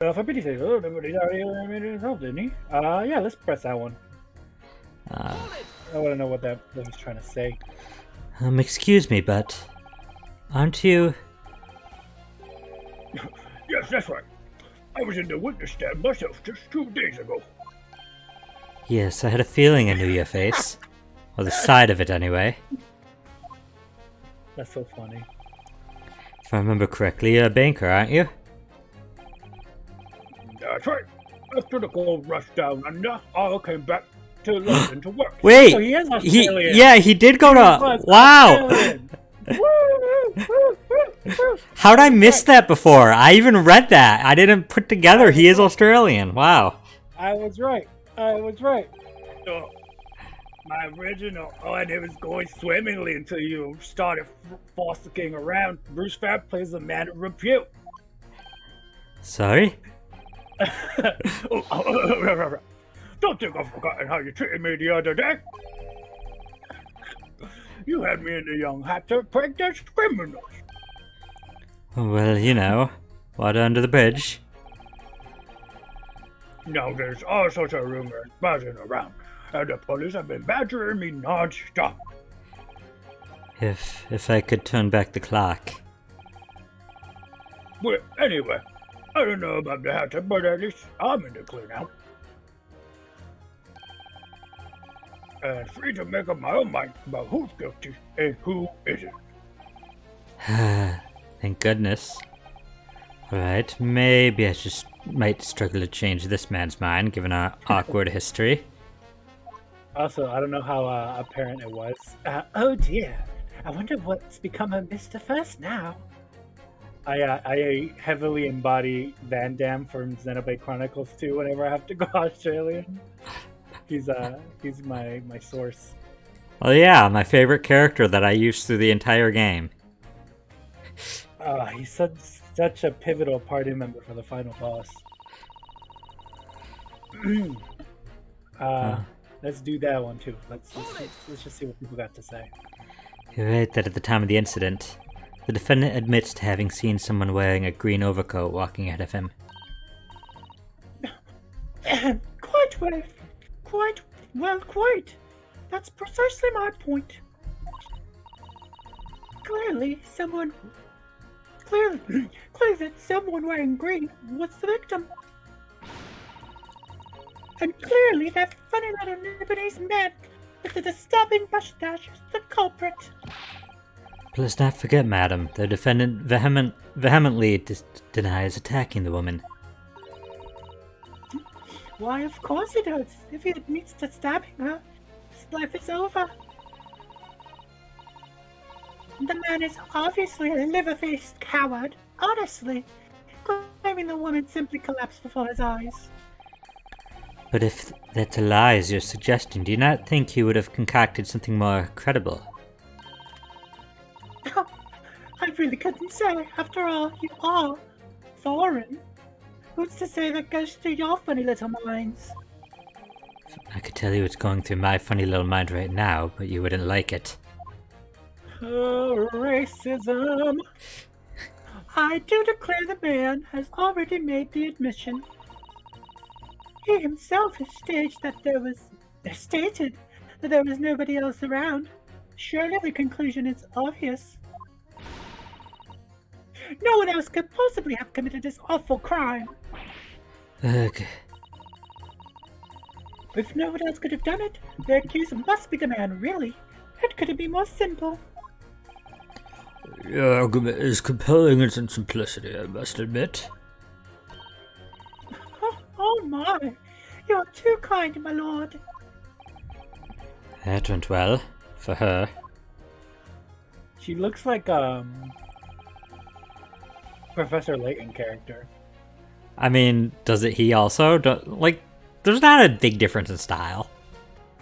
For pity's sake, nobody's already helped, didn't he? Yeah, let's press that one. Uh, I want to know what that was trying to say. excuse me, but aren't you? Yes, that's right. I was in the witness stand myself just 2 days ago. Yes, I had a feeling I knew your face. Or the side of it, anyway. That's so funny. If I remember correctly, you're a banker, aren't you? That's right. After the gold rush down under, I came back to London to work. Wait! So he is Australian. Yeah, he did go He to. was Wow! Australian. Woo, woo, woo, woo. How'd I miss that before? I even read that. I didn't put together he is Australian. Wow. I was right. So, my original, and it was going swimmingly until you started fossicking around. Bruce Fab plays a man of repute. Sorry? Don't think I've forgotten how you treated me the other day. You had me and the young hatter pegged as criminals. Well, you know, water under the bridge. Now there's all sorts of rumors buzzing around, and the police have been badgering me non-stop. If I could turn back the clock. But anyway, I don't know about the hatter, but at least I'm in the clear now. And free to make up my own mind about who's guilty and who isn't. Thank goodness. Alright, maybe I just might struggle to change this man's mind given our awkward history. Also, I don't know how apparent it was. Oh dear, I wonder what's become of Mr. First now. I heavily embody Van Damme from Xenoblade Chronicles 2 whenever I have to go Australian. He's my source. Well, yeah, my favorite character that I used through the entire game. He's such a pivotal party member for the final boss. Let's do that one too. Let's just see what people got to say. You're right that at the time of the incident, the defendant admits to having seen someone wearing a green overcoat walking ahead of him. Quite. That's precisely my point. Clearly that someone wearing green was the victim. And clearly that funny little Nibonese man with the disturbing mustache is the culprit. But let's not forget, madam, the defendant vehemently denies attacking the woman. Why, of course he does. If he admits to stabbing her, his life is over. The man is obviously a liver-faced coward, honestly, claiming the woman simply collapsed before his eyes. But if that's a lie as you're suggesting, do you not think he would have concocted something more credible? I really couldn't say. After all, you are foreign. Who's to say that goes through your funny little minds? I could tell you what's going through my funny little mind right now, but you wouldn't like it. Racism. I do declare the man has already made the admission. He himself has stated that there was nobody else around. Surely the conclusion is obvious. No one else could possibly have committed this awful crime. Ugh. If no one else could have done it, the accuser must be the man, really. It couldn't be more simple. Your argument is compelling in its simplicity, I must admit. Oh my! You're too kind, my lord. That went well, for her. She looks like Professor Layton character. I mean, does it he also? There's not a big difference in style.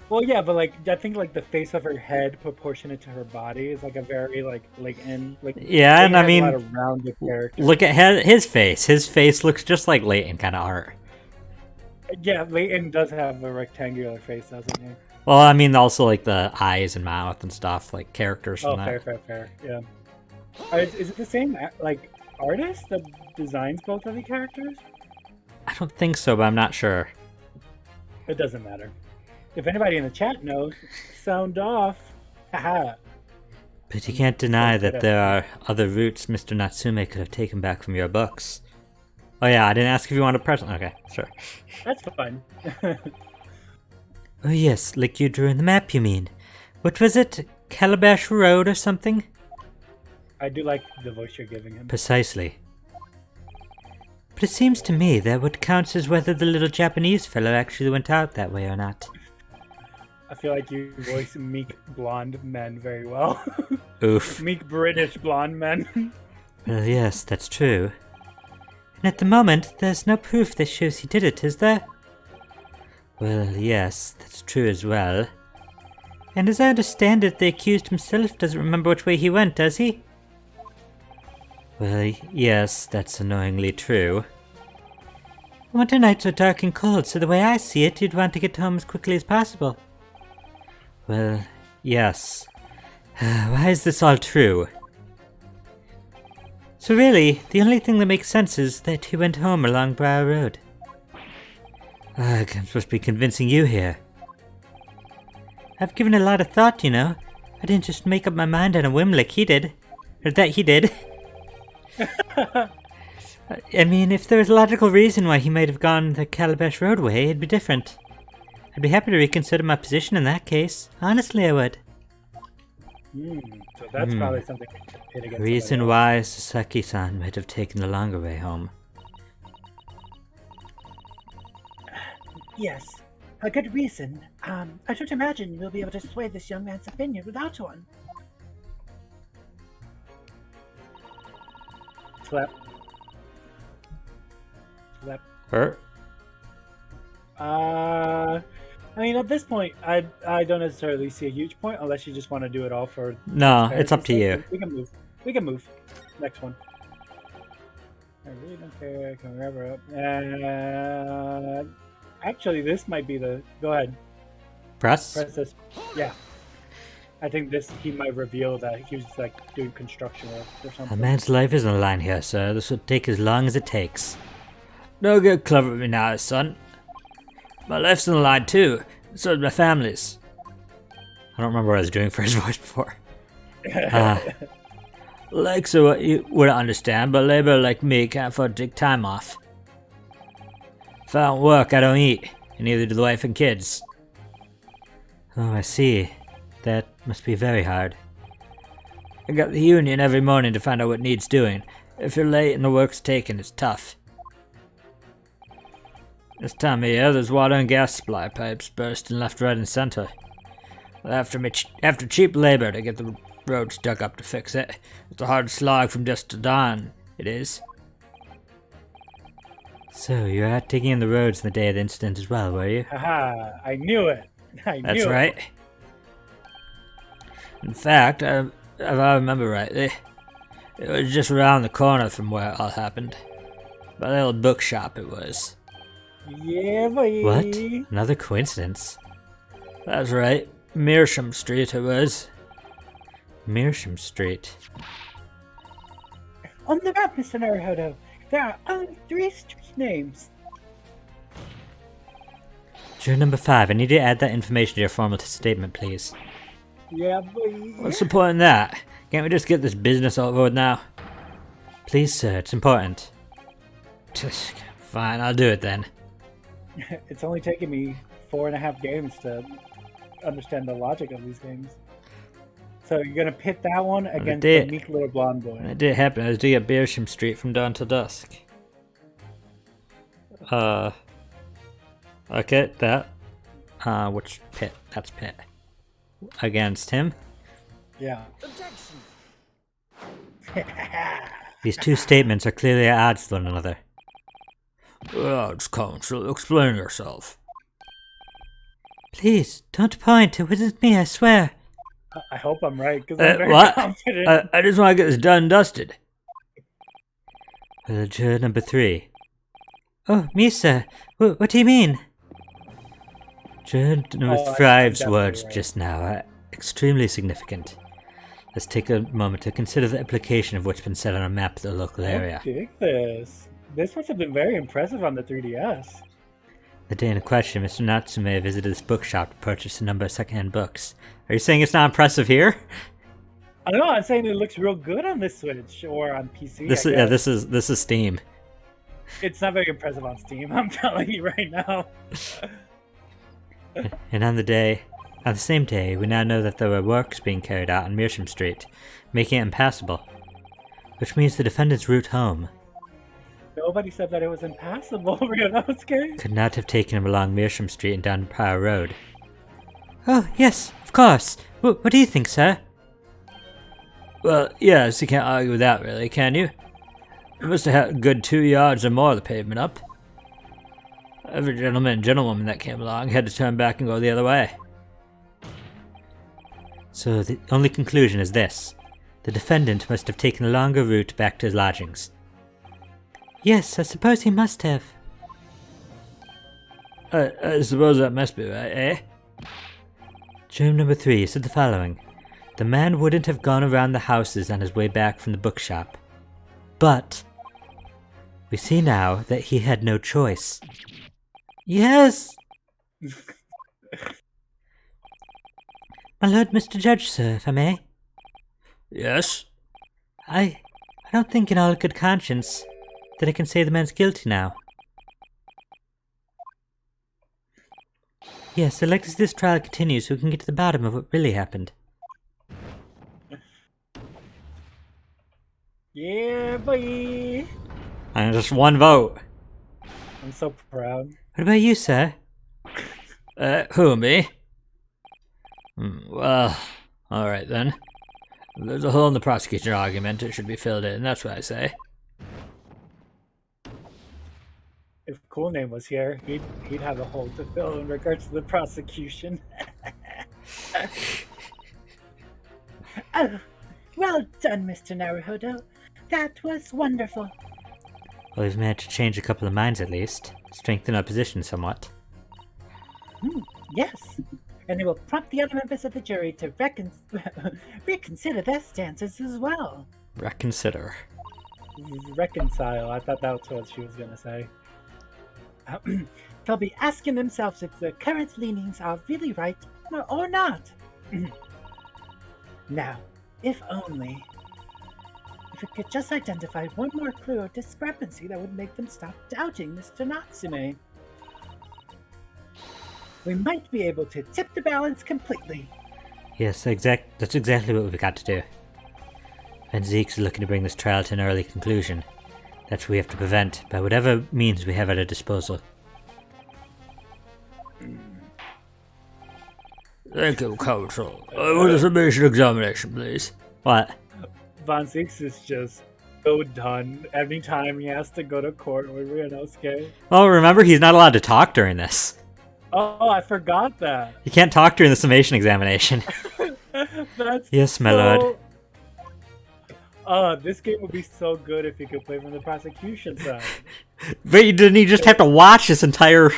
Well, yeah, but I think the face of her head proportionate to her body is a very Layton. Yeah, and I mean, a lot of rounded character. Look at his face. His face looks just like Layton kind of art. Yeah, Layton does have a rectangular face, doesn't he? Well, I mean, also the eyes and mouth and stuff, characters from that. Fair. Yeah. Is it the same artist that designs both of the characters? I don't think so, but I'm not sure. It doesn't matter. If anybody in the chat knows, sound off. Haha. But you can't deny that there are other routes Mr. Natsume could have taken back from your books. Oh yeah, I didn't ask if you wanted a present. Okay, sure. That's fine. Oh yes, like you drew in the map, you mean? What was it? Calabash Road or something? I do like the voice you're giving him. Precisely. But it seems to me that what counts is whether the little Japanese fellow actually went out that way or not. I feel like you voice meek blonde men very well. Oof. Meek British blonde men. Well, yes, that's true. And at the moment, there's no proof that shows he did it, is there? Well, yes, that's true as well. And as I understand it, the accused himself doesn't remember which way he went, does he? Well, yes, that's annoyingly true. Winter nights are dark and cold, so the way I see it, you'd want to get home as quickly as possible. Well, yes. Why is this all true? So really, the only thing that makes sense is that he went home along Briar Road. Ugh, I'm supposed to be convincing you here. I've given a lot of thought, you know. I didn't just make up my mind on a whim like he did. Or that he did. I mean, if there was a logical reason why he might have gone the Calabash Road way, it'd be different. I'd be happy to reconsider my position in that case. Honestly, I would. So that's probably something we should hit against. Reason why Sasaki-san might have taken the longer way home. Yes, a good reason. I don't imagine we'll be able to sway this young man's opinion without one. Slap. Slap. I mean, at this point, I don't necessarily see a huge point unless you just want to do it all for. No, it's up to you. We can move. We can move. Next one. I really don't care. I can wrap up. Actually, this might be the. Go ahead. Press? Press this. Yeah. I think this he might reveal that he was like doing construction work or something. A man's life is on the line here, sir. This will take as long as it takes. Don't get clever with me now, son. My life's on the line too. So is my family's. I don't remember what I was doing for his voice before. Like so what you wouldn't understand, but labor like me can't afford to take time off. If I don't work, I don't eat, and neither do the wife and kids. Oh, I see. That must be very hard. I got the union every morning to find out what needs doing. If you're late and the work's taken, it's tough. This time of year, there's water and gas supply pipes bursting left, right, and center. After cheap labor to get the roads dug up to fix it. It's a hard slog from dusk to dawn, it is. So, you're out digging in the roads on the day of the incident as well, were you? Haha, I knew it. That's right. In fact, if I remember rightly, it was just around the corner from where it all happened. By the little bookshop it was. Yeah, boy. What? Another coincidence? That's right. Mearsham Street it was. Mearsham Street. On the map, Mr. Naruhodo, there are only 3 street names. Juror number 5, I need you to add that information to your formal statement, please. Yeah, boy. What's the point in that? Can't we just get this business over with now? Please, sir, it's important. Fine, I'll do it then. It's only taken me 4.5 games to understand the logic of these games. So you're gonna pit that one against the meek little blonde boy. It did happen. I was doing at Beersham Street from dawn till dusk. Okay, that. Which pit? That's pit. Against him. Yeah. These two statements are clearly at odds with one another. It's counsel, explain yourself. Please, don't point. It wasn't me, I swear. I hope I'm right, because I'm very what? confident. I just want to get this done and dusted. Juror number 3. Oh, me, sir. What do you mean? Juror number 5's words right just now are extremely significant. Let's take a moment to consider the implication of what's been said on a map of the local area. Dig this. This must have been very impressive on the 3DS. The day in question, Mr. Natsume visited this bookshop to purchase a number of secondhand books. Are you saying it's not impressive here? I don't know. I'm saying it looks real good on the Switch or on PC. This I is guess. this is Steam. It's not very impressive on Steam. I'm telling you right now. And on the same day, we now know that there were works being carried out on Meersham Street, making it impassable. Which means the defendant's route home Nobody said that it was impassable, Ryunosuke. could not have taken him along Meersham Street and down Prior Road. Oh, yes, of course. What do you think, sir? Well, yes, you can't argue with that, really, can you? You must have had a good 2 yards or more of the pavement up. Every gentleman and gentlewoman that came along had to turn back and go the other way. So the only conclusion is this. The defendant must have taken a longer route back to his lodgings. Yes, I suppose he must have. I suppose that must be right, eh? Germ number 3 said the following. The man wouldn't have gone around the houses on his way back from the bookshop. But we see now that he had no choice. Yes! My lord, Mr. Judge, sir, if I may. Yes? I don't think in all good conscience that I can say the man's guilty now. Yes, I'd like to see this trial continue so we can get to the bottom of what really happened. Yeah, boy. And just one vote. I'm so proud. What about you, sir? Who, me? Well, alright then. If there's a hole in the prosecution argument, it should be filled in, that's what I say. If Cool Name was here, he'd have a hole to fill in regards to the prosecution. Oh, well done, Mr. Naruhodo. That was wonderful. Well, we've managed to change a couple of minds at least. Strengthen our position somewhat. Yes, and it will prompt the other members of the jury to reconsider their stances as well. Reconsider. Reconcile. I thought that's what she was gonna say. They'll be asking themselves if their current leanings are really right or not. Now, if only... If we could just identify one more clue or discrepancy that would make them stop doubting Mr. Natsume. We might be able to tip the balance completely. Yes, that's exactly what we've got to do. Van Zeeks is looking to bring this trial to an early conclusion. That's what we have to prevent by whatever means we have at our disposal. Thank you, Counsel. With a submission examination, please. What? Von Six is just so done every time he has to go to court with Ryunosuke. Oh, remember, he's not allowed to talk during this. Oh, I forgot that. You can't talk during the summation examination. That's Yes, my lord. This game would be so good if you could play from the prosecution side. But didn't he just have to watch this entire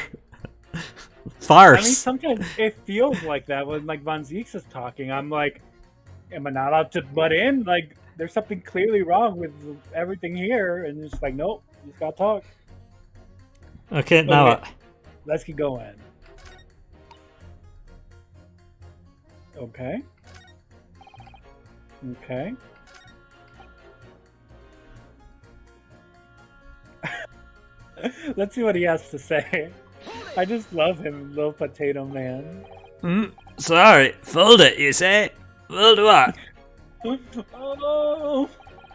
farce? I mean, sometimes it feels like that when like Von Zeeks is talking. I'm like, am I not allowed to butt in? Like, there's something clearly wrong with everything here, and it's like, nope, you just gotta talk. Okay, now Okay, let's keep going. Okay. Okay. Let's see what he has to say. I just love him, little potato man. Sorry, fold it, you say? Fold what? Oh,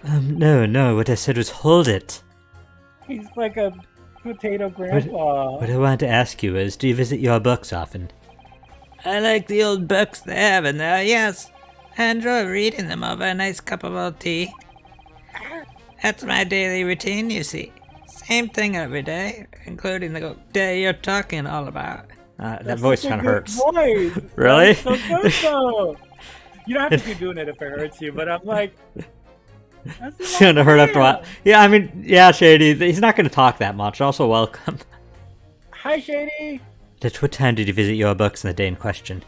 No, what I said was hold it. he's like a potato grandpa. What I wanted to ask you is, do you visit your books often? I like the old books they have in there, yes. I enjoy reading them over a nice cup of old tea. That's my daily routine, you see. Same thing every day, including the day you're talking all about. That voice Such a kind of good hurts. Voice. Really? That's so good though. You don't have to keep doing it if it hurts you, but I'm like, that's It's gonna hurt after a while. Yeah, I mean, yeah, Shady, he's not gonna talk that much. Also, welcome. Hi, Shady. At what time did you visit your books in the day in question?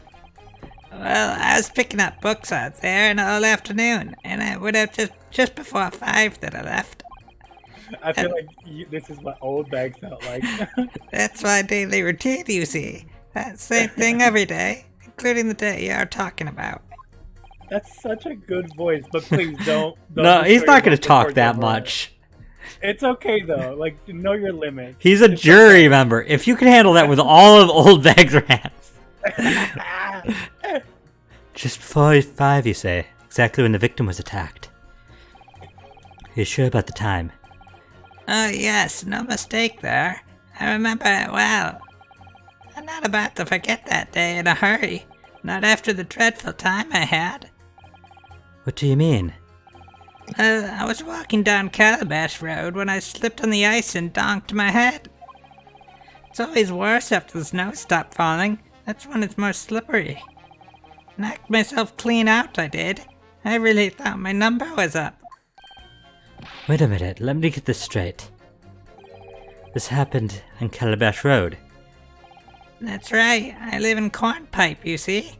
Well, I was picking up books out there in all afternoon, and it would have just before 5 that I left. I feel like this is what old bag felt like. That's my daily routine, you see. That same thing every day, including the day you're talking about. That's such a good voice, but please don't. No, destroy he's not going your to talk towards that Overall. much. It's okay though. Like know your limits. He's a It's jury okay. member. If you can handle that with all of Old Bag's rants. Just before 5, you say, exactly when the victim was attacked. Are you sure about the time? Oh, yes, no mistake there. I remember it well. I'm not about to forget that day in a hurry. Not after the dreadful time I had. What do you mean? I was walking down Calabash Road when I slipped on the ice and donked my head. It's always worse after the snow stopped falling. That's when it's more slippery. Knocked myself clean out, I did. I really thought my number was up. Wait a minute, let me get this straight. This happened on Calabash Road. That's right, I live in Cornpipe, you see.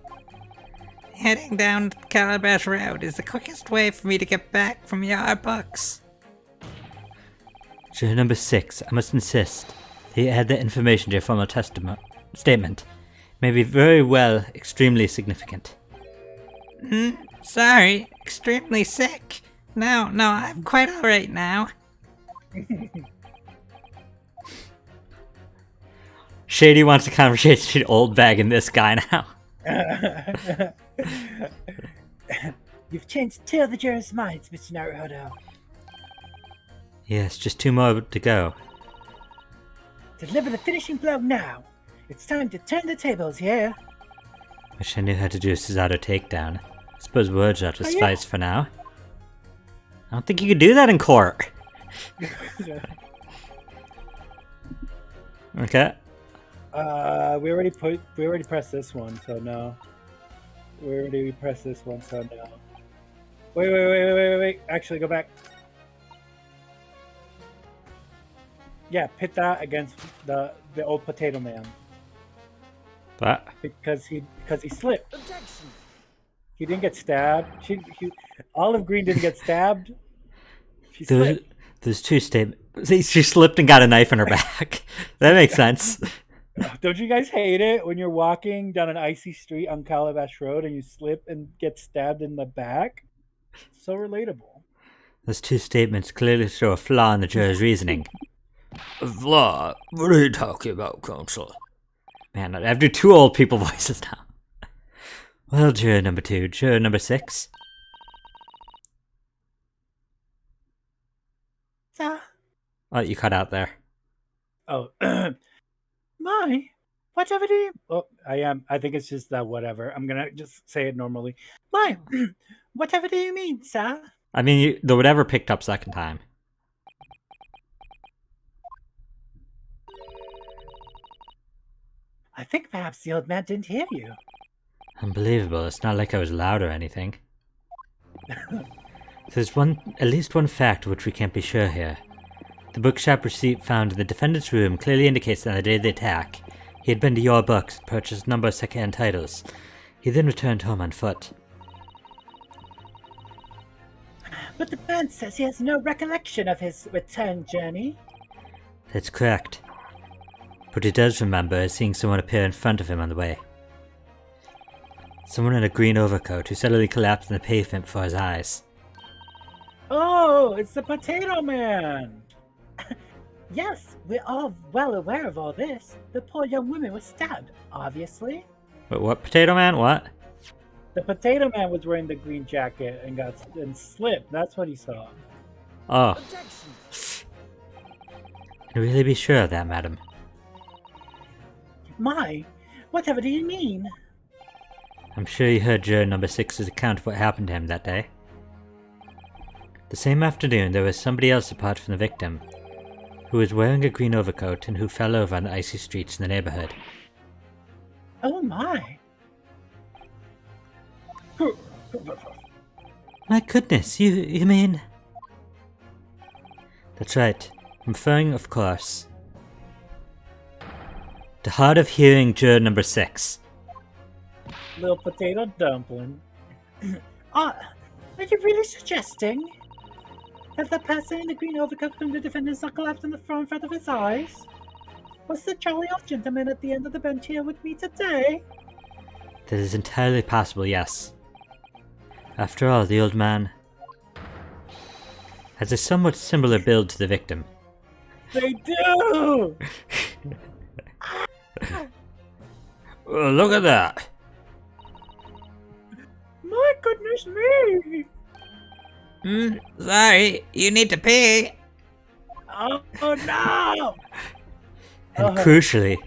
Heading down Calabash Road is the quickest way for me to get back from your books. Juror number 6, I must insist that you add that information to your formal statement. It may be very well extremely significant. Sorry, extremely sick. No, I'm quite alright now. Shady wants a conversation between Old Bag and this guy now. You've changed 2 of the jurors' minds, Mr. Naruhodo. Yes, just 2 more to go. Deliver the finishing blow now. It's time to turn the tables here. Wish I knew how to do a Suzato takedown. I suppose words ought to suffice for now. I don't think you could do that in court. Okay. We already pressed this one, so no. We already pressed this one, so no. Wait. Actually, go back. Yeah, pit that against the old potato man. What? Because he slipped. Objection. He didn't get stabbed. Olive Green didn't get stabbed. She slipped. There's 2 statements. She slipped and got a knife in her back. That makes sense. Don't you guys hate it when you're walking down an icy street on Calabash Road and you slip and get stabbed in the back? So relatable. Those 2 statements clearly show a flaw in the juror's reasoning. A flaw? What are you talking about, counsel? Man, I have to do 2 old people voices now. Well, juror number 2, juror number 6. Sir? Oh, you cut out there. Oh, My, whatever do you... oh, I think it's just that whatever. I'm gonna just say it normally. My, whatever do you mean, sir? I mean, the whatever picked up second time. I think perhaps the old man didn't hear you. Unbelievable, it's not like I was loud or anything. There's at least one fact which we can't be sure here. The bookshop receipt found in the defendant's room clearly indicates that on the day of the attack, he had been to your books and purchased a number of second-hand titles. He then returned home on foot. But the man says he has no recollection of his return journey. That's correct. What he does remember is seeing someone appear in front of him on the way. Someone in a green overcoat who suddenly collapsed on the pavement before his eyes. Oh, it's the Potato Man! Yes, we're all well aware of all this. The poor young woman was stabbed, obviously. Wait, what? Potato Man? What? The Potato Man was wearing the green jacket and slipped. That's what he saw. Oh. Can you really be sure of that, madam? My, whatever do you mean? I'm sure you heard juror number 6's account of what happened to him that day. The same afternoon, there was somebody else apart from the victim, who was wearing a green overcoat and who fell over on the icy streets in the neighborhood. Oh my. My goodness, you mean... That's right. I'm referring, of course, to hard of hearing juror number 6. Little potato dumpling. Are you really suggesting? That the person in the green overcoat whom the defendant saw collapse on the floor in front of his eyes? Was the jolly old gentleman at the end of the bench here with me today? That is entirely possible, yes. After all, the old man has a somewhat similar build to the victim. They do! Oh, look at that! My goodness me! Sorry, you need to pee. Oh no! And crucially,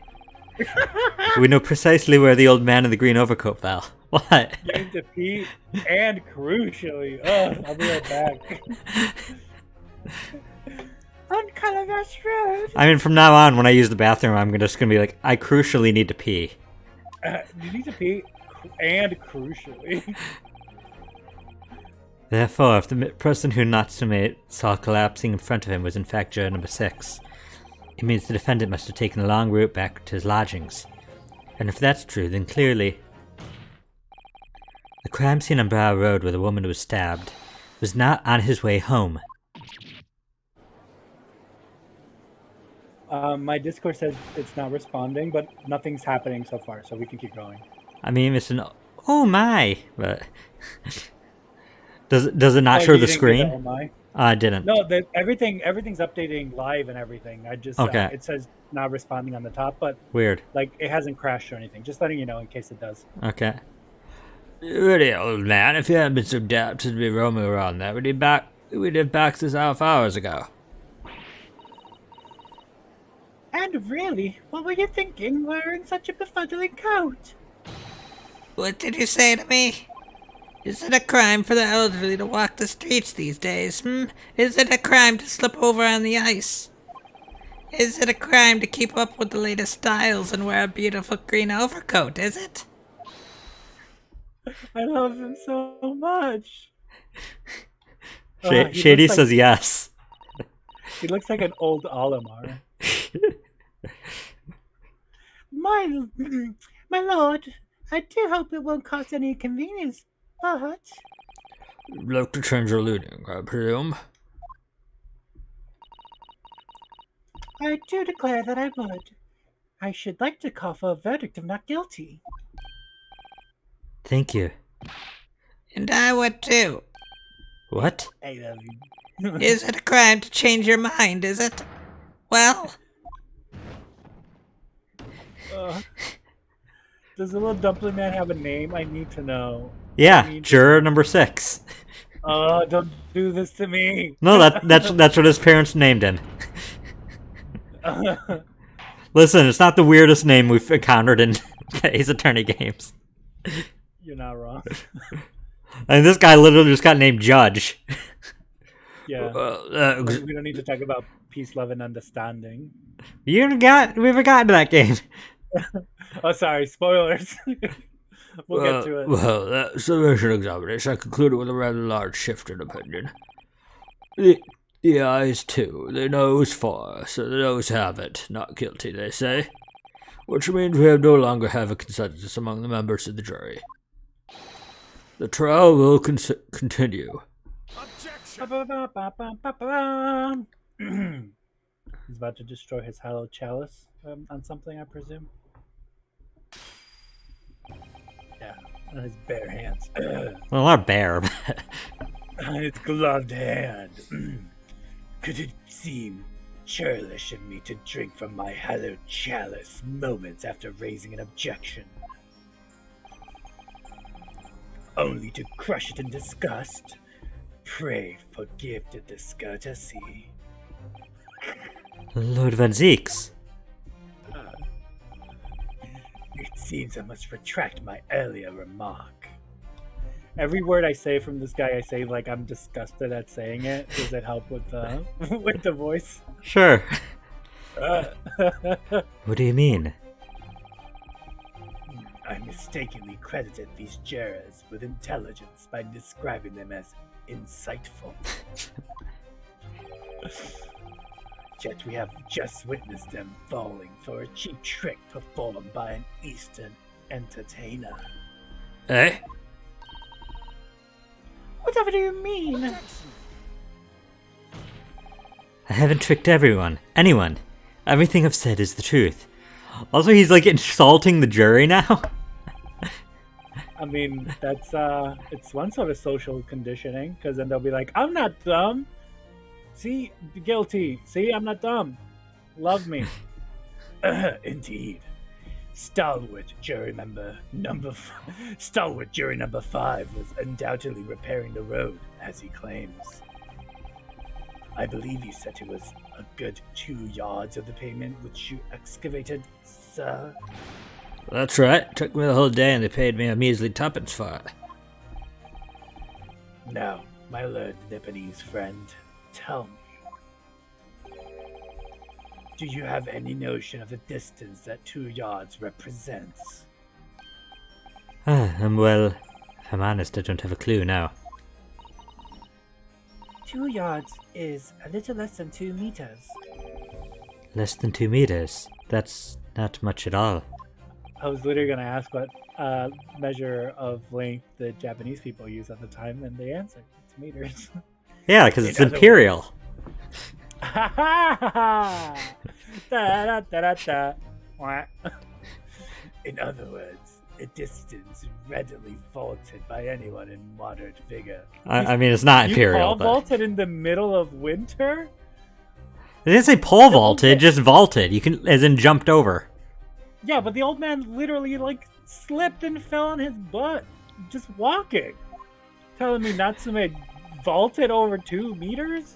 we know precisely where the old man in the green overcoat fell. What? Getting to pee and crucially. I'll be right back. On Calabash Road. I mean, from now on, when I use the bathroom, I'm just gonna be like, I crucially need to pee. You need to pee and crucially. Therefore, if the person who Natsume saw collapsing in front of him was in fact juror number 6, it means the defendant must have taken a long route back to his lodgings. And if that's true, then clearly the crime scene on Brow Road where the woman was stabbed was not on his way home. My Discord says it's not responding, but nothing's happening so far, so we can keep going. I mean, it's an oh my, but does it not show you the didn't get screen? the oh my? I didn't. No, everything's updating live and everything. I just Okay. It says not responding on the top, but Weird. like it hasn't crashed or anything. Just letting you know in case it does. Okay. Really, old man, if you hadn't been so daft to be roaming around there, we'd have backed this half hours ago. And really, what were you thinking wearing such a befuddling coat? What did you say to me? Is it a crime for the elderly to walk the streets these days, Is it a crime to slip over on the ice? Is it a crime to keep up with the latest styles and wear a beautiful green overcoat, is it? I love him so much. He Shady looks like- says yes. He looks like an old Olimar. My lord, I do hope it won't cause any inconvenience, but... You'd like to change your looting, I presume? I do declare that I would. I should like to call for a verdict of not guilty. Thank you. And I would too. What? I love you. Is it a crime to change your mind, is it? Well, Does the little dumpling man have a name? I need to know. Yeah, juror number 6. Don't do this to me. No, that's what his parents named him. Listen, it's not the weirdest name we've encountered in Ace Attorney games. You're not wrong. And this guy literally just got named Judge. Yeah. We don't need to talk about peace, love, and understanding. We haven't gotten to that game. Oh, sorry, spoilers. We'll get to it. Well, that submission examination I concluded with a rather large shift in opinion. The eyes 2, the nose 4, so the nose have it. Not guilty, they say. Which means we no longer have a consensus among the members of the jury. The trial will continue. He's about to destroy his hallowed chalice on something, I presume. Yeah, on his bare hands. Well, not bare, but... On his gloved hand. Could it seem churlish of me to drink from my hallowed chalice moments after raising an objection? Only to crush it in disgust? Pray forgive the discourtesy. Lord Van Zeeks. It seems I must retract my earlier remark. Every word I say from this guy, I say like I'm disgusted at saying it. Does it help with the with the voice? Sure. What do you mean? I mistakenly credited these jurors with intelligence by describing them as insightful. Yet we have just witnessed them falling for a cheap trick performed by an Eastern entertainer. Eh? Whatever do you mean? I haven't tricked anyone. Everything I've said is the truth. Also, he's like insulting the jury now. I mean, that's it's one sort of social conditioning, because then they'll be like, "I'm not dumb. See, guilty. See, I'm not dumb. Love me." Indeed. Stalwart jury number 5 was undoubtedly repairing the road, as he claims. I believe you said it was a good 2 yards of the pavement which you excavated, sir. That's right. Took me the whole day and they paid me a measly tuppence for it. Now, my learned Nipponese friend, tell me, do you have any notion of the distance that 2 yards represents? Well, if I'm honest, I don't have a clue now. 2 yards is a little less than 2 meters. Less than 2 meters. That's not much at all. I was literally going to ask what measure of length the Japanese people use at the time, and they answered. It's meters. Yeah, because it's imperial. Ha ha ha! Da da da da da. In other words, a distance readily vaulted by anyone in moderate vigor. I mean, it's not You imperial, pole but... vaulted in the middle of winter? It didn't say pole vaulted, just vaulted. You can, as in jumped over. Yeah, but the old man literally, like, slipped and fell on his butt. Just walking. Telling me Natsume vaulted over 2 meters?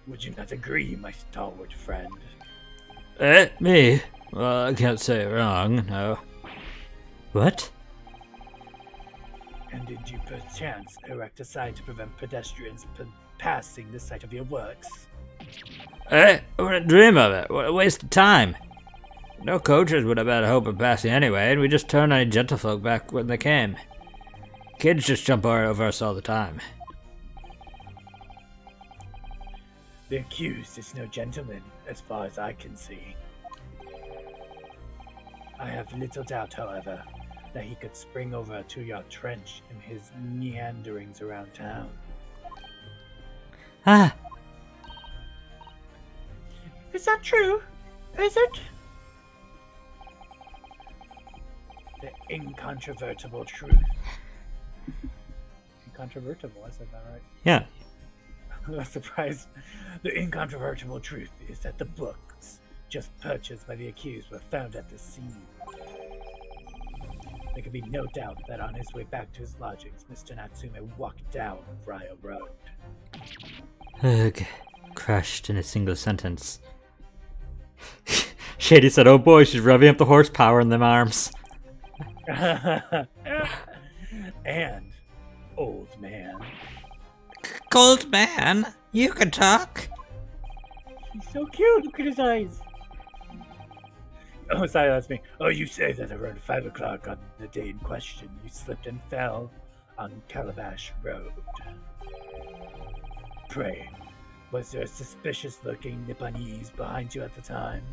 Would you not agree, my stalwart friend? Me? Well, I can't say wrong, no. What? And did you perchance erect a sign to prevent pedestrians passing the site of your works? I wouldn't dream of it. What a waste of time. No coaches would have had a hope of passing anyway, and we just turned any gentlefolk back when they came. Kids just jump all over us all the time. The accused is no gentleman, as far as I can see. I have little doubt, however, that he could spring over a 2-yard trench in his meanderings around town. Ah, Is that true? Is it? The incontrovertible truth. Incontrovertible, I said that right. yeah. I'm not surprised. The incontrovertible truth is that the books just purchased by the accused were found at the scene. There can be no doubt that on his way back to his lodgings, Mr. Natsume walked down Ryo Road. Ugh. Crushed in a single sentence. Shady said, oh boy, she's revving up the horsepower in them arms. And, old man. Gold man, you can talk. He's so cute, look at his eyes. Oh, sorry, that's me. Oh, you say that around 5 o'clock on the day in question, you slipped and fell on Calabash Road. Pray, was there a suspicious-looking Nipponese behind you at the time?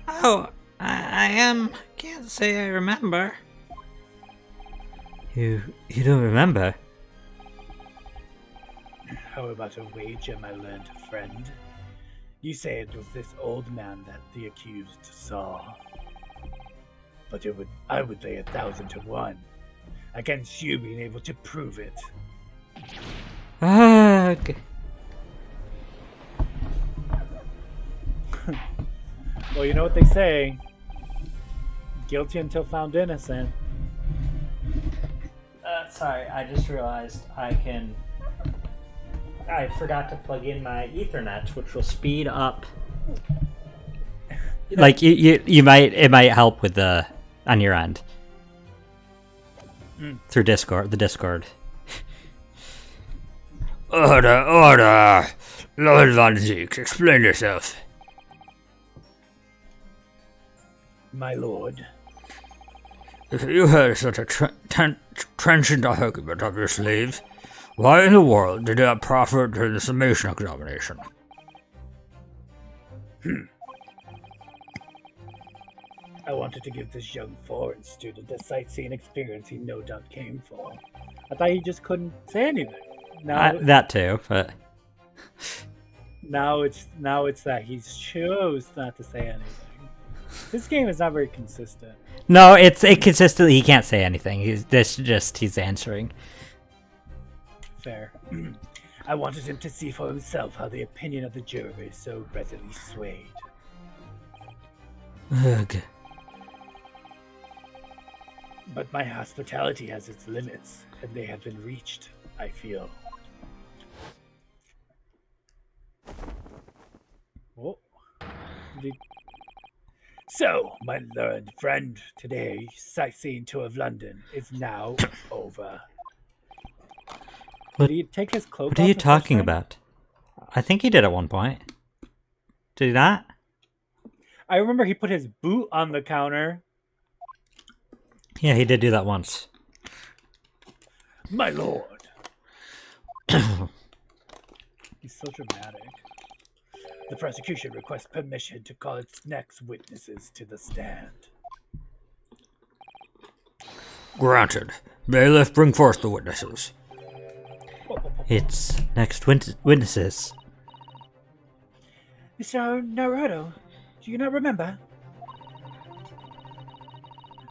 Oh, I can't say I remember. You don't remember? How about a wager, my learned friend? You say it was this old man that the accused saw. But I would lay 1,000 to 1 against you being able to prove it. Ugh. Well, you know what they say. Guilty until found innocent. Sorry, I just realized I forgot to plug in my Ethernet, which will speed up. Like it might help with the on your end through Discord. The Discord. Order, Lord Von Zeek, explain yourself. My lord. If you had such a trenchant argument up your sleeve, why in the world did you not proffer it during the summation examination? I wanted to give this young foreign student a sightseeing experience he no doubt came for. I thought he just couldn't say anything. Now, That too, but... Now it's that he chose not to say anything. This game is not very consistent. No, it's inconsistently. He can't say anything. He's answering. Fair. I wanted him to see for himself how the opinion of the jury is so readily swayed. Ugh. But my hospitality has its limits, and they have been reached, I feel. Oh. So, my learned friend, today's sightseeing tour of London is now over. What- Did he take his cloak What are off you the first talking time? about? I think he did at one point. Did he not? I remember he put his boot on the counter. Yeah, he did do that once. My lord. He's so dramatic. The prosecution requests permission to call its next witnesses to the stand. Granted. Bailiff, bring forth the witnesses. It's next witnesses. Mr. Naruto, do you not remember?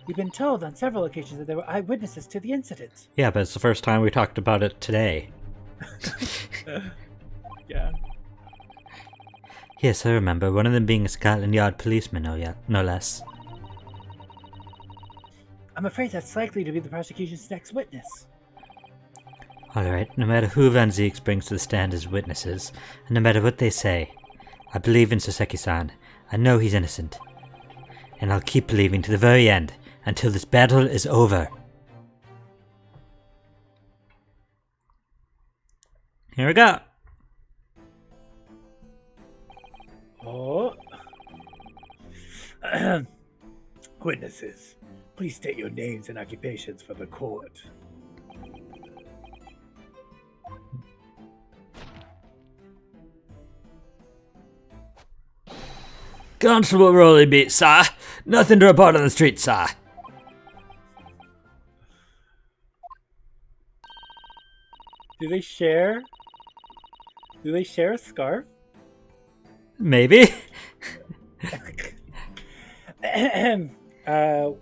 We've been told on several occasions that there were eyewitnesses to the incident. Yeah, but it's the first time we talked about it today. Yeah. Yes, I remember. One of them being a Scotland Yard policeman, no less. I'm afraid that's likely to be the prosecution's next witness. Alright, no matter who Van Zieks brings to the stand as witnesses, and no matter what they say, I believe in Soseki-san. I know he's innocent. And I'll keep believing to the very end, until this battle is over. Here we go. Oh. Witnesses, please state your names and occupations for the court. Constable Rolly beat, sir. Nothing to report on the street, sir. Do they share? Do they share a scarf? Maybe.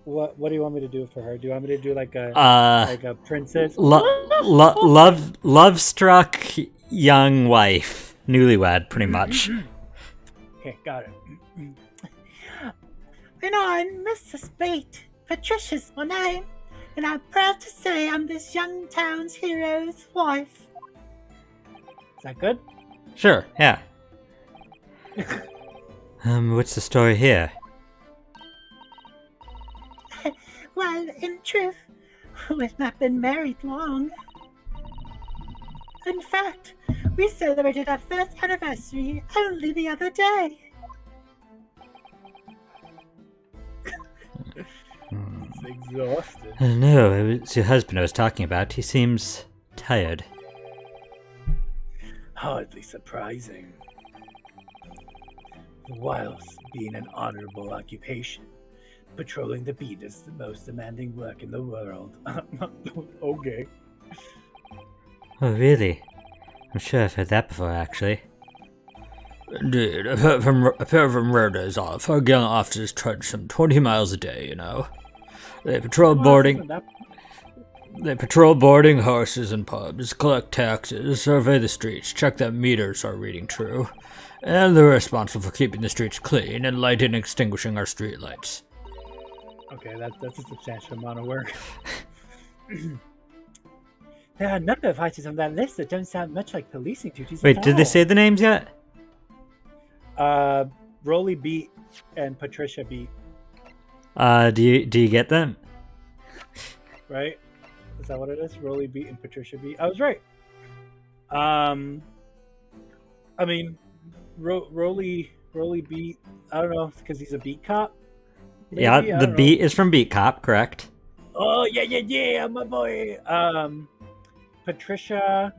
What do you want me to do for her? Do you want me to do like a princess? Love struck young wife, newlywed, pretty much. Okay, got it. You know, I'm Mrs. Bate. Patricia's my name, and I'm proud to say I'm this young town's hero's wife. Is that good? Sure, yeah. What's the story here? Well, in truth, we've not been married long. In fact, we celebrated our first anniversary only the other day. It's exhausted. No, it was your husband I was talking about. He seems tired. Hardly surprising. Whilst being an honorable occupation, patrolling the beat is the most demanding work in the world. Okay. Oh, really? I'm sure I've heard that before, actually. Indeed, apart from murders, our gallant officers trudge some 20 miles a day, you know. They patrol boarding horses and pubs, collect taxes, survey the streets, check that meters are reading true, and they're responsible for keeping the streets clean and lighting and extinguishing our streetlights. Okay, that's a substantial amount of work. There are a number of items on that list that don't sound much like policing duties Wait, at did they all. say the names yet? Rolly Beat and Patricia Beat, Do you get them? right? Is that what it is? Rolly Beat and Patricia Beat. I was right. I mean, Rolly Beat. I don't know, because he's a beat cop. Maybe? I Yeah, the don't know. beat is from Beat Cop, correct? Oh yeah, my boy. Patricia.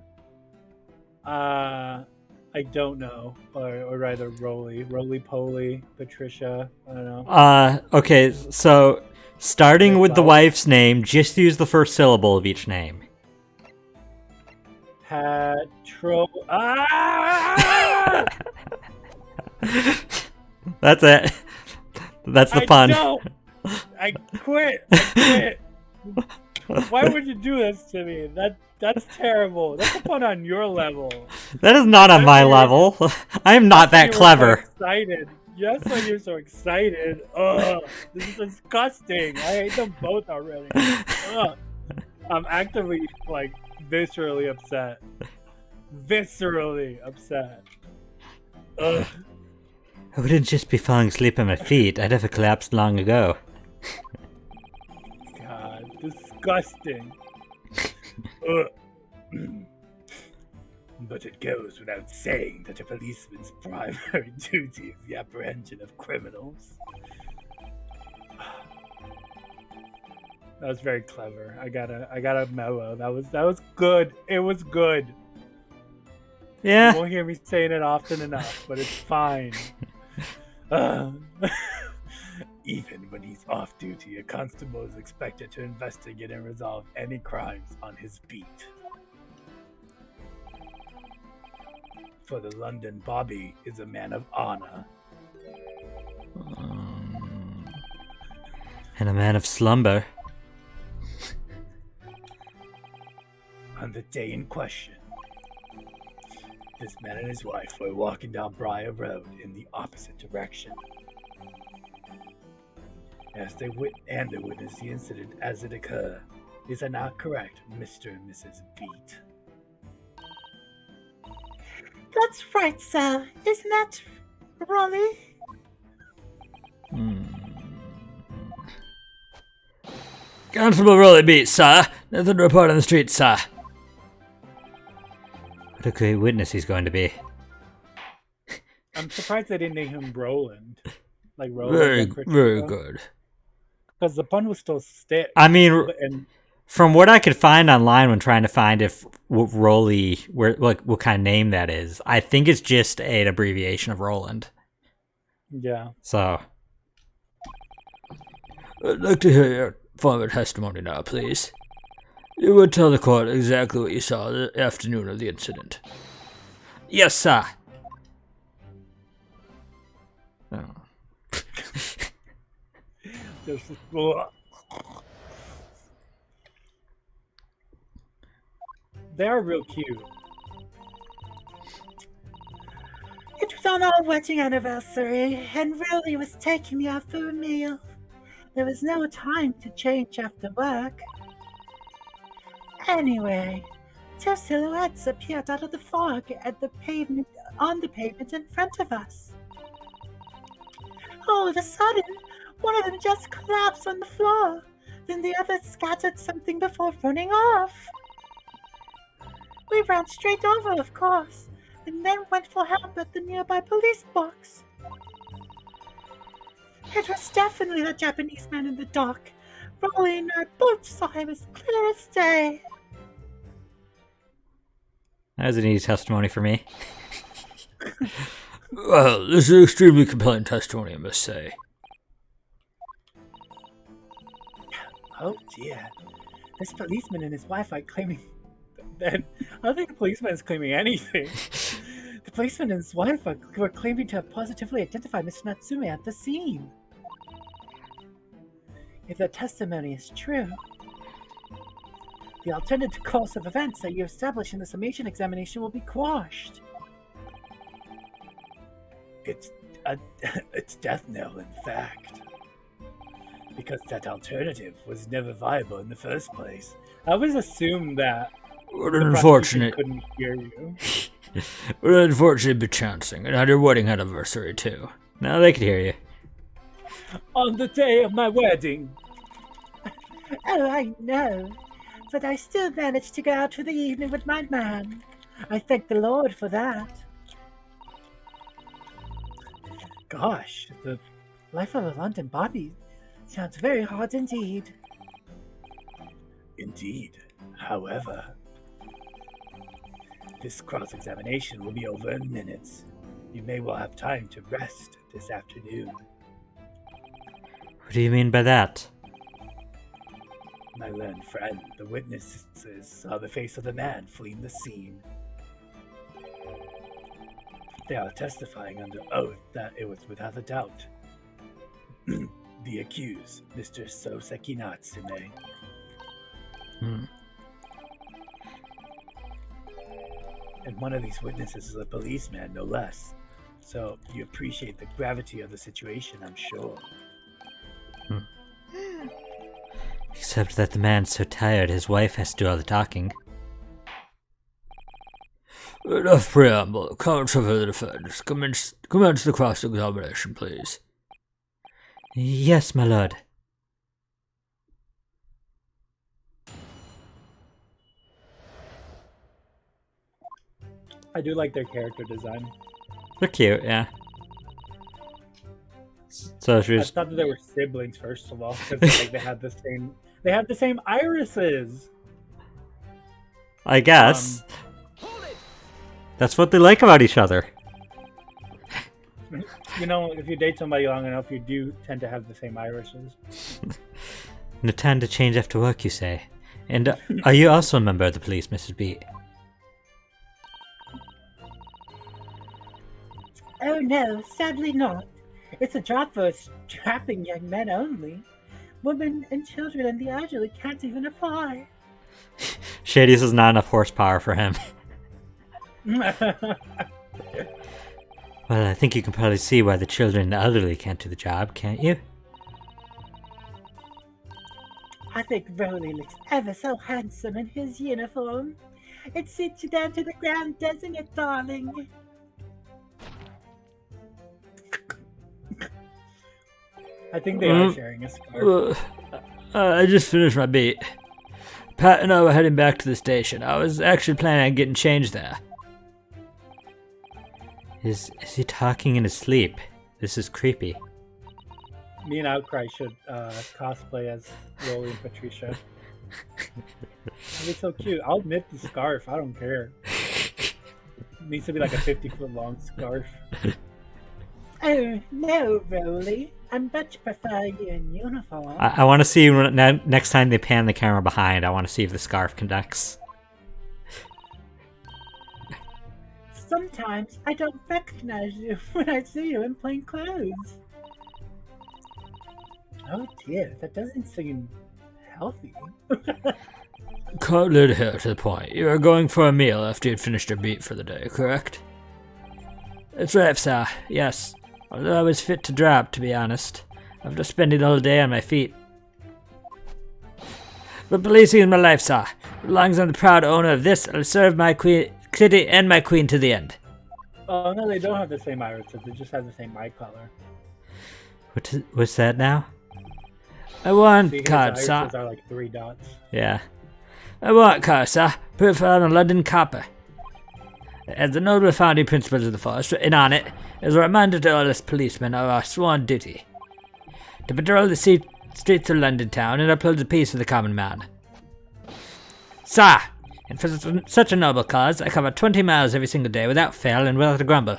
I don't know, or rather, Roly Poly, Patricia. I don't know. Okay, so starting with the Flower. wife's name, just use the first syllable of each name. Ah! That's it. That's the I pun. don't. I quit. I quit. Why would you do this to me? That's terrible. That's a pun on your level. That is not on That's my why level. I am not that you were so clever. excited. That's why you're so excited. Ugh, this is disgusting. I hate them both already. Ugh. I'm actively like viscerally upset. Viscerally upset. Ugh. I wouldn't just be falling asleep on my feet. I'd have collapsed long ago. God, disgusting. Ugh. But it goes without saying that a policeman's primary duty is the apprehension of criminals. That was very clever. I got a mellow. That was good. It was good. You Yeah. won't hear me saying it often enough, but it's fine. Even when he's off duty, a constable is expected to investigate and resolve any crimes on his beat. For the London Bobby is a man of honor. And a man of slumber. On the day in question, this man and his wife were walking down Briar Road in the opposite direction. As they witnessed the incident as it occurred. Is that not correct, Mr. and Mrs. Beat? That's right, sir. Isn't that Raleigh? Constable Rolly Beat, sir. Nothing to report on the street, sir. What a great witness he's going to be. I'm surprised they didn't name him Roland. Like Roland. Very good. Because the pun was still stick. I mean, and from what I could find online when trying to find if Rolly, what kind of name that is, I think it's just an abbreviation of Roland. yeah. So, I'd like to hear your former testimony now, please. You would tell the court exactly what you saw the afternoon of the incident. Yes, sir. Oh. This is, ugh. They are real cute. It was on our wedding anniversary, and Raleigh was taking me out for a meal. There was no time to change after work. Anyway, two silhouettes appeared out of the fog on the pavement in front of us. All of a sudden, one of them just collapsed on the floor. Then the other scattered something before running off. We ran straight over, of course, and then went for help at the nearby police box. It was definitely the Japanese man in the dock. Rolly and I both saw him as clear as day. That was an easy testimony for me. Well, this is an extremely compelling testimony, I must say. Oh dear. This policeman and his wife are claiming that I don't think the policeman is claiming anything. The policeman and his wife were claiming to have positively identified Mr. Natsume at the scene. If their testimony is true, the alternative course of events that you established in the summation examination will be quashed. It's death knell, in fact. Because that alternative was never viable in the first place. I always assumed that What the an prosecution unfortunate, couldn't hear you. what an unfortunate bechancing. And had your wedding anniversary, too. Now they could hear you. On the day of my wedding. Oh, I know. But I still managed to go out for the evening with my man. I thank the Lord for that. Gosh, the Life of a London Bobby sounds very hard indeed. Indeed. However, this cross-examination will be over in minutes. You may well have time to rest this afternoon. What do you mean by that? My learned friend, the witnesses saw the face of the man fleeing the scene. They are testifying under oath that it was without a doubt the accused, Mr. Soseki Natsume. Hmm. And one of these witnesses is a policeman, no less. So you appreciate the gravity of the situation, I'm sure. Except that the man's so tired his wife has to do all the talking. Enough preamble. Counsel for the defense. Commence the cross-examination, please. Yes, my lord. I do like their character design. They're cute, yeah. So she I was, thought that they were siblings, first of all, because like, they had the same irises. I guess. That's what they like about each other. You know, if you date somebody long enough, you do tend to have the same irises. No time to change after work, you say. And are you also a member of the police, Mrs. B? Oh no, sadly not. It's a job for strapping young men only. Women and children and the elderly can't even apply. Shady's is not enough horsepower for him. Well, I think you can probably see why the children and the elderly can't do the job, can't you? I think Rolly looks ever so handsome in his uniform. It suits you down to the ground, doesn't it, darling? I think they are sharing a scarf. I just finished my beat. Pat and I were heading back to the station. I was actually planning on getting changed there. Is he talking in his sleep? This is creepy. Me and Outcry should cosplay as Rolly and Patricia. That'd be so cute. I'll knit the scarf. I don't care. It needs to be like a 50-foot long scarf. Oh no, Rolly. I much prefer you in uniform. I want to see when, next time they pan the camera behind. I want to see if the scarf connects. Sometimes I don't recognize you when I see you in plain clothes. Oh dear, that doesn't seem healthy. Cut it here to the point. You were going for a meal after you'd finished your beat for the day, correct? That's right, sir. Yes. Although I was fit to drop, to be honest. After spending the whole day on my feet. But policing is my life, sir. As long as I'm the proud owner of this, I'll serve my city and my queen to the end. Oh no, they don't have the same irises. They just have the same eye color. What's that now? I want See, his card, irises sir. are like 3 dots. Yeah. I want card, sir. Profile on London copper. As the noble founding principles of the force, written on it is a reminder to all us policemen of our sworn duty to patrol the streets of London town and uphold the peace of the common man. Sir, and for such a noble cause, I cover 20 miles every single day without fail and without a grumble.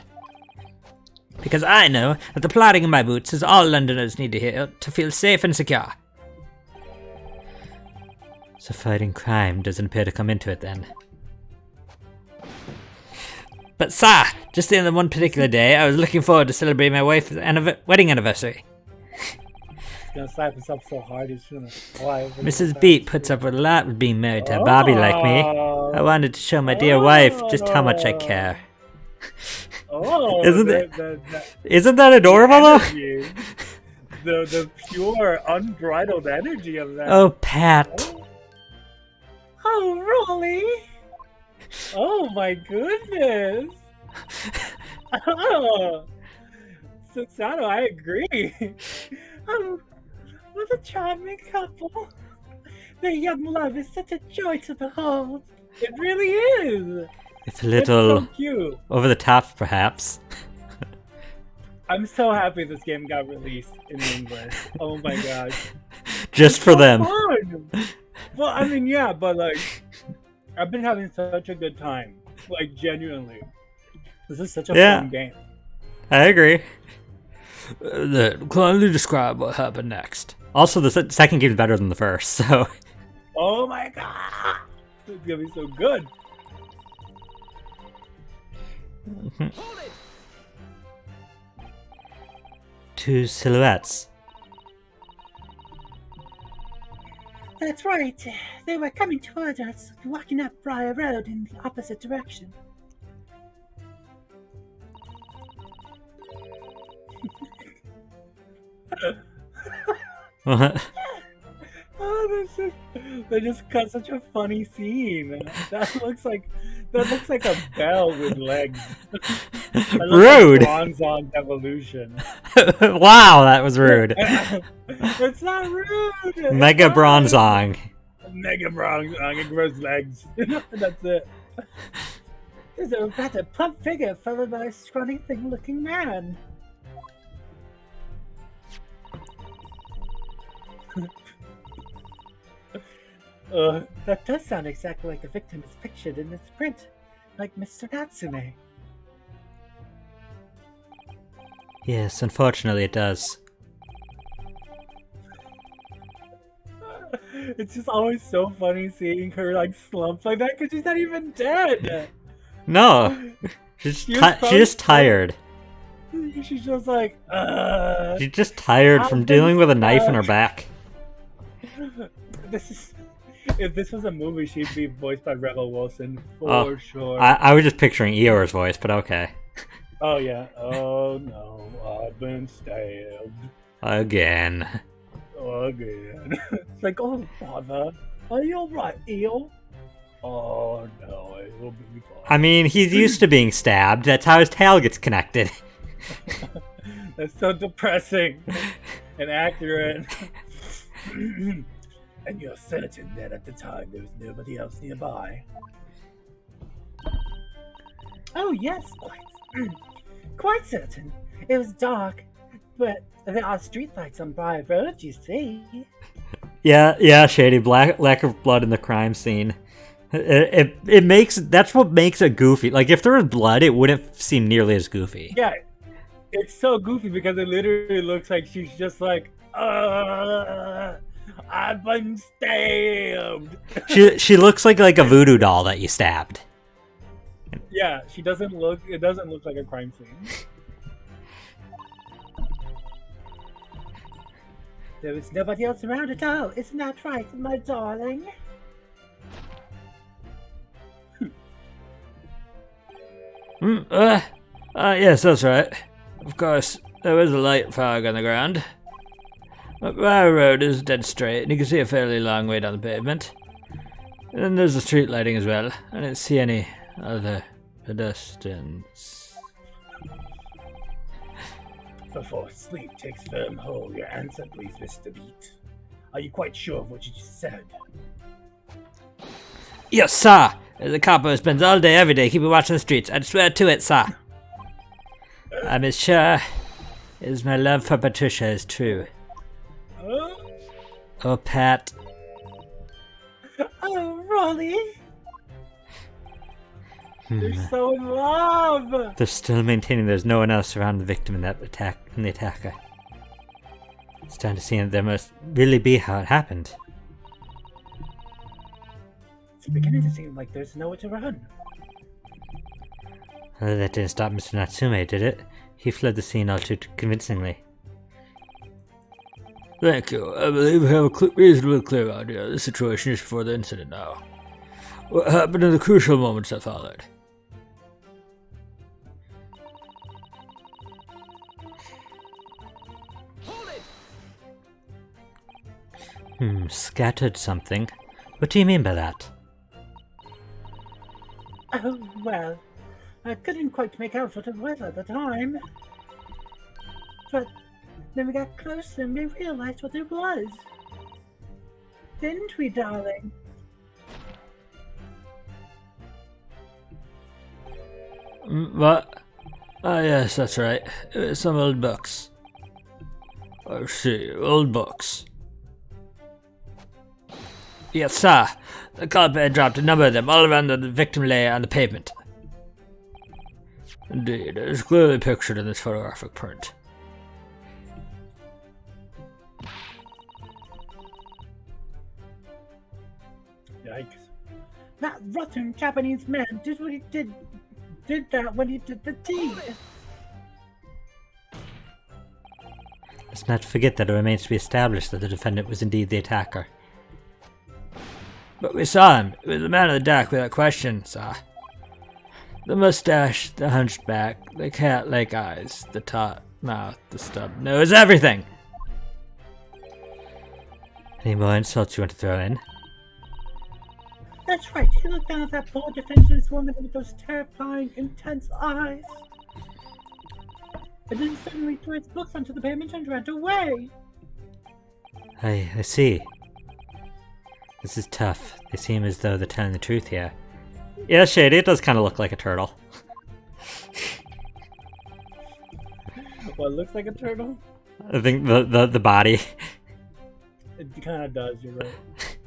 Because I know that the plodding in my boots is all Londoners need to hear to feel safe and secure. So fighting crime doesn't appear to come into it then. But sir, just the other one particular day, I was looking forward to celebrating my wife's wedding anniversary. He's gonna slap himself so hard he's gonna fly over. Mrs. Beat puts up with a lot with being married to a Bobby like me. I wanted to show my dear wife just how much I care. Oh, Isn't that adorable though? energy, the pure, unbridled energy of that. Oh, Pat. Oh, Rolly! Oh my goodness! Oh, Susano, I agree. Oh, what a charming couple. Their young love is such a joy to behold. It really is. It's a little so cute. over the top, perhaps. I'm so happy this game got released in English. Oh my gosh. Just for them. Fun. Well, I mean, yeah, but like, I've been having such a good time. Like, genuinely. This is such a fun game. I agree. Then, kindly describe what happened next. Also, the second game is better than the first, so... Oh my god! It's gonna be so good. Two silhouettes. That's right. They were coming toward us, walking up Briar Road in the opposite direction. Oh, they just cut such a funny scene. That looks like a bell with legs. That looks Rude! like Bronzong's evolution. Wow, that was rude. It's not rude. It's Mega not rude. Bronzong. Mega Bronzong. It grows legs. That's it. There's a rather plump figure followed by a scrawny thing-looking man. That does sound exactly like the victim is pictured in this print, like Mr. Natsume. Yes, unfortunately it does. It's just always so funny seeing her like slump like that because she's not even dead. No, she's just tired. She's just like, She's just tired from I've dealing been with a knife in her stuck. back. If this was a movie, she'd be voiced by Rebel Wilson for Oh, sure. I was just picturing Eeyore's voice, but okay. Oh yeah. Oh no, I've been stabbed Again. again. It's like, oh bother, are you alright, Eel? Oh no, it will be fine. I mean, he's used to being stabbed. That's how his tail gets connected. That's so depressing and accurate. And you're certain that at the time there was nobody else nearby? Oh yes, quite certain. It was dark, but there are streetlights on Briar Road, you see. Yeah, Shady. Lack of blood in the crime scene. It makes that's what makes it goofy. Like if there was blood, it wouldn't seem nearly as goofy. Yeah, it's so goofy because it literally looks like she's just like, I've been stabbed. She looks like a voodoo doll that you stabbed. Yeah, she doesn't look. It doesn't look like a crime scene. There was nobody else around at all, isn't that right, my darling? Yes, that's right. Of course, there is a light fog on the ground. But Briar Road is dead straight, and you can see a fairly long way down the pavement. And then there's the street lighting as well. I didn't see any other pedestrians. Before sleep takes firm hold, your answer, please, Mr. Beat. Are you quite sure of what you just said? Yes, sir! The copper spends all day, every day, keeping watch on the streets. I'd swear to it, sir. I'm as sure as my love for Patricia is true. Oh, Pat. Oh, Rolly! They're so in love! They're still maintaining there's no one else around the victim in that attack, in the attacker. It's time to see that there must really be how it happened. It's beginning to seem like there's nowhere to run. Well, that didn't stop Mr. Natsume, did it? He fled the scene all too convincingly. Thank you. I believe we have a reasonably clear idea of the situation just before the incident now. What happened in the crucial moments that followed? Scattered something. What do you mean by that? Oh, well, I couldn't quite make out what it was at the time. But then we got closer and we realized what it was. Didn't we, darling? What? Ah, yes, that's right. It was some old books. I see, old books. Yes, sir. The carpet dropped a number of them all around the victim lay on the pavement. Indeed, it is clearly pictured in this photographic print. Yikes. That rotten Japanese man did what he did that when he did the deed. Let's not forget that it remains to be established that the defendant was indeed the attacker. But we saw him. It was the man in the dark without question, sir. The mustache, the hunchback, the cat-like eyes, the taut mouth, the stub nose, everything! Any more insults you want to throw in? That's right, he looked down at that poor defenseless woman with those terrifying, intense eyes. And then suddenly threw his books onto the pavement and ran away. I see. This is tough. They seem as though they're telling the truth here. Yeah, Shady, it does kind of look like a turtle. What looks like a turtle? I think the body. It kind of does, you're right.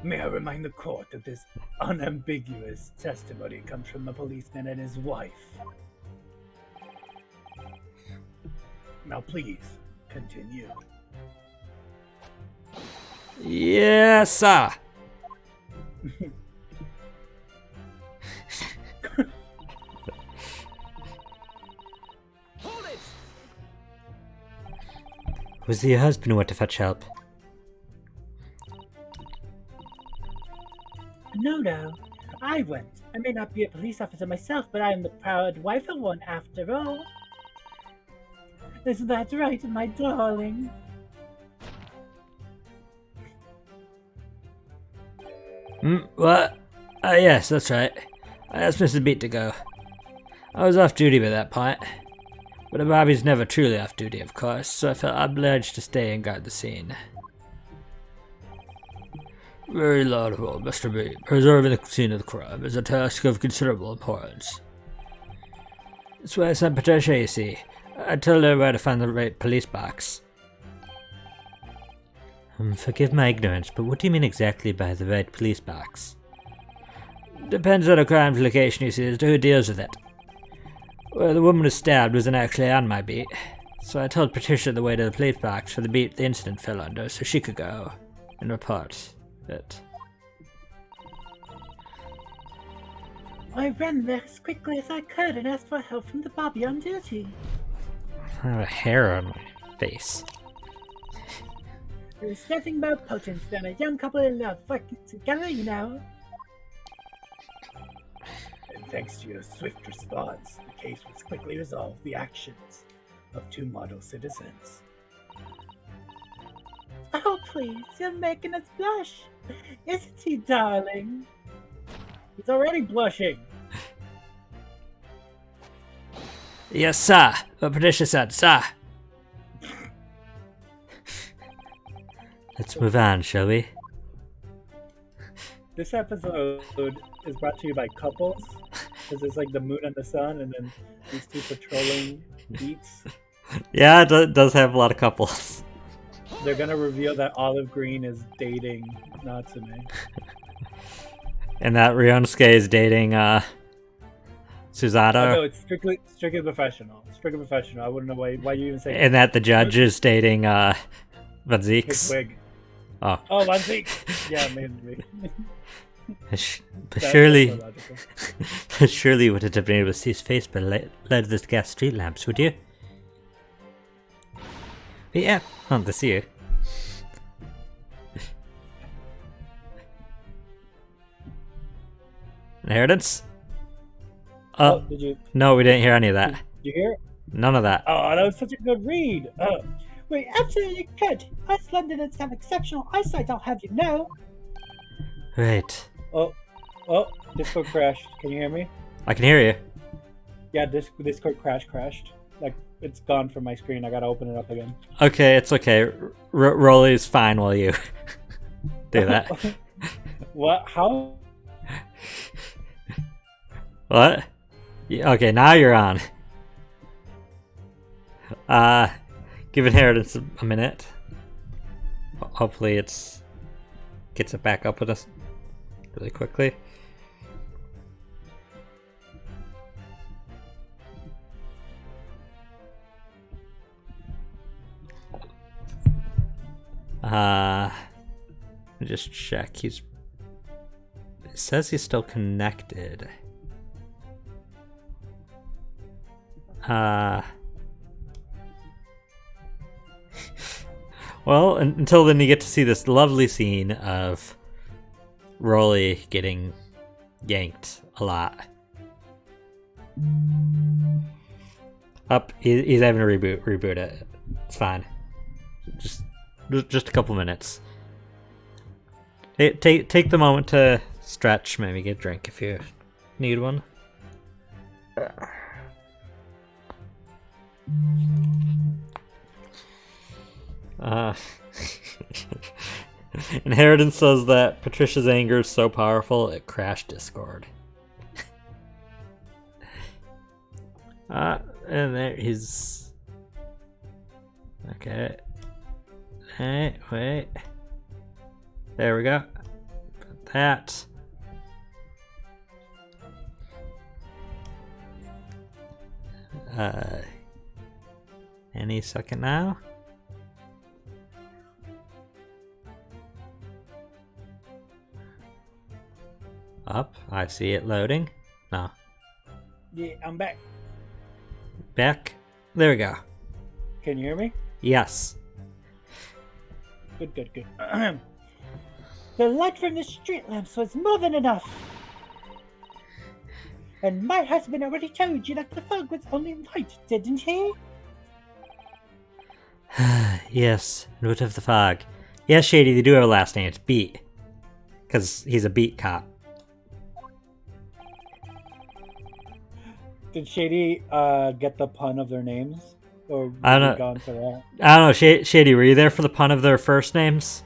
May I remind the court that this unambiguous testimony comes from a policeman and his wife. Now please, continue. Yes, sir. Was it your husband who went to fetch help? No, I went. I may not be a police officer myself, but I am the proud wife of one after all. Isn't that right, my darling? What? Yes, that's right. I asked Mrs. Beat to go. I was off duty by that point. But a Bobby's never truly off duty, of course, so I felt obliged to stay and guard the scene. Very laudable, Mr. B. Preserving the scene of the crime is a task of considerable importance. That's why I sent Patricia, you see. I told her where to find the right police box. Forgive my ignorance, but what do you mean exactly by the right police box? Depends on a crime's location, you see, as to who deals with it. Where the woman was stabbed wasn't actually on my beat, so I told Patricia the way to the police box for the beat the incident fell under, so she could go and report it. I ran there as quickly as I could and asked for help from the Bobby on duty. I have a hair on my face. There's nothing more potent than a young couple in love working together, you know. And thanks to your swift response, the case was quickly resolved. The actions of two model citizens. Oh, please, you're making us blush. Isn't he, darling? He's already blushing. Yes, sir. What Patricia said, sir. Let's move on, shall we? This episode is brought to you by couples, because it's like the moon and the sun, and then these two patrolling beats. Yeah, it does have a lot of couples. They're gonna reveal that Olive Green is dating Natsume. And that Ryonosuke is dating Susato. Oh, no, it's strictly professional. Strictly professional. I wouldn't know why you even say. And that the judge is dating Van his Zeek's. wig. Oh. Oh, Van Zeke. Yeah, maybe. But surely, That's so surely you wouldn't have been able to see his face by the light of this gas street lamps, would you? But yeah, on to see you. Inheritance? Oh, did you No, we didn't hear any of that. you hear it? None of that. Oh, that was such a good read. Oh, We absolutely could. Us Londoners have exceptional eyesight, I'll have you know. Right. oh, Discord crashed. Can you hear me? I can hear you. Yeah, Discord crashed. Like it's gone from my screen. I gotta open it up again. Okay, it's okay. Rolly's fine while you do that. What? How? What? Yeah, okay, now you're on. Give Inheritance a minute. Hopefully it's gets it back up with us really quickly. Let me just check. He's says he's still connected. Well, until then you get to see this lovely scene of Rolly getting yanked a lot. He's having to reboot it. It's fine. Just a couple minutes. Take the moment to stretch, maybe get a drink if you need one. Inheritance says that Patricia's anger is so powerful it crashed Discord. And there he's. Okay. Hey, wait. There we go. Put that. Any second now. Up. I see it loading. No. Yeah, I'm back. Back. There we go. Can you hear me? Yes. Good. The light from the street lamps was more than enough. And my husband already told you that the fog was only light, didn't he? Yes, and what of the fog? Yes, Shady, they do have a last name. It's Beat. Because he's a beat cop. Did Shady get the pun of their names? Or I don't was know. he gone for that? I don't know, Shady, were you there for the pun of their first names?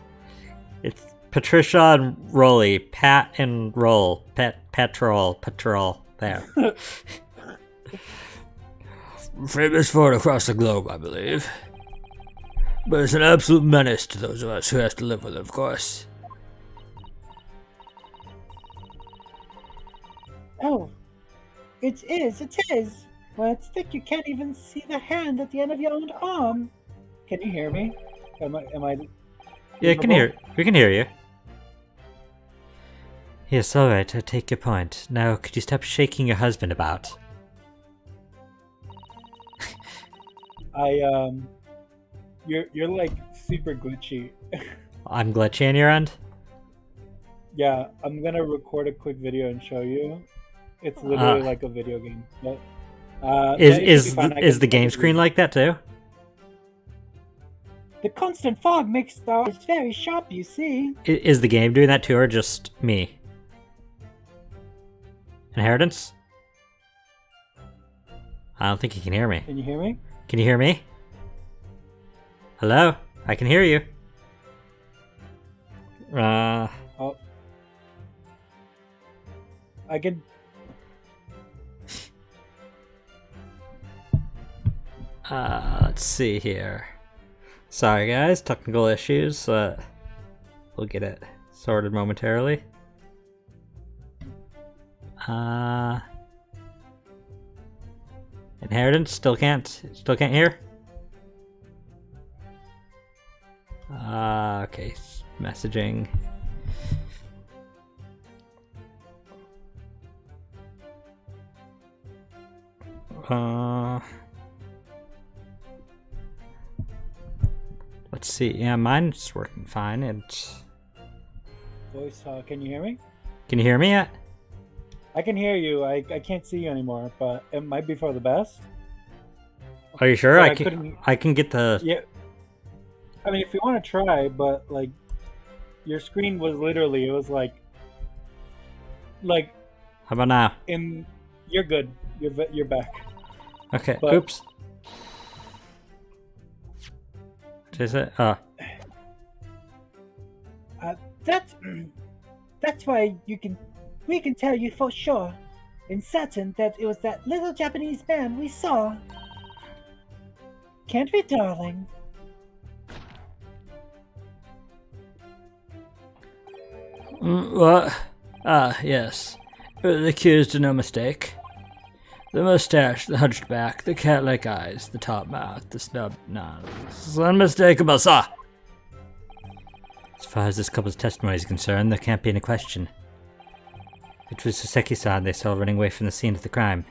It's Patricia and Rolly. Pat and Roll. Patrol. There. Famous for it across the globe, I believe. But it's an absolute menace to those of us who have to live with it, of course. Oh, it is. Well, it's thick you can't even see the hand at the end of your own arm. Can you hear me? Am I? Yeah, we can hear you. Yes, alright, I take your point. Now, could you stop shaking your husband about? You're like super glitchy. I'm glitchy on your end? Yeah, I'm gonna record a quick video and show you. It's literally like a video game. But, is the game screen like that too? The constant fog makes the eyes very sharp, you see. Is the game doing that too, or just me? Inheritance? I don't think he can hear me. Can you hear me? Can you hear me? Hello? I can hear you. Oh. I can. Let's see here. Sorry guys, technical issues. We'll get it sorted momentarily. Inheritance still can't hear. Okay, messaging. Let's see. Yeah, mine's working fine. Voice. Can you hear me? Can you hear me yet? I can hear you. I can't see you anymore, but it might be for the best. Are you sure? But I can get the. Yeah. I mean, if you want to try, but like, your screen was literally. It was like. How about now? You're good. You're back. Okay. But, oops. What is it? Oh. That's why we can tell you for sure and certain that it was that little Japanese man we saw. Can't we, darling? What? Ah, yes. The accused are no mistake. The mustache, the hunched back, the cat-like eyes, the top mouth, the snub nose. It's unmistakable, sir! As far as this couple's testimony is concerned, there can't be any question. It was Soseki-san they saw running away from the scene of the crime.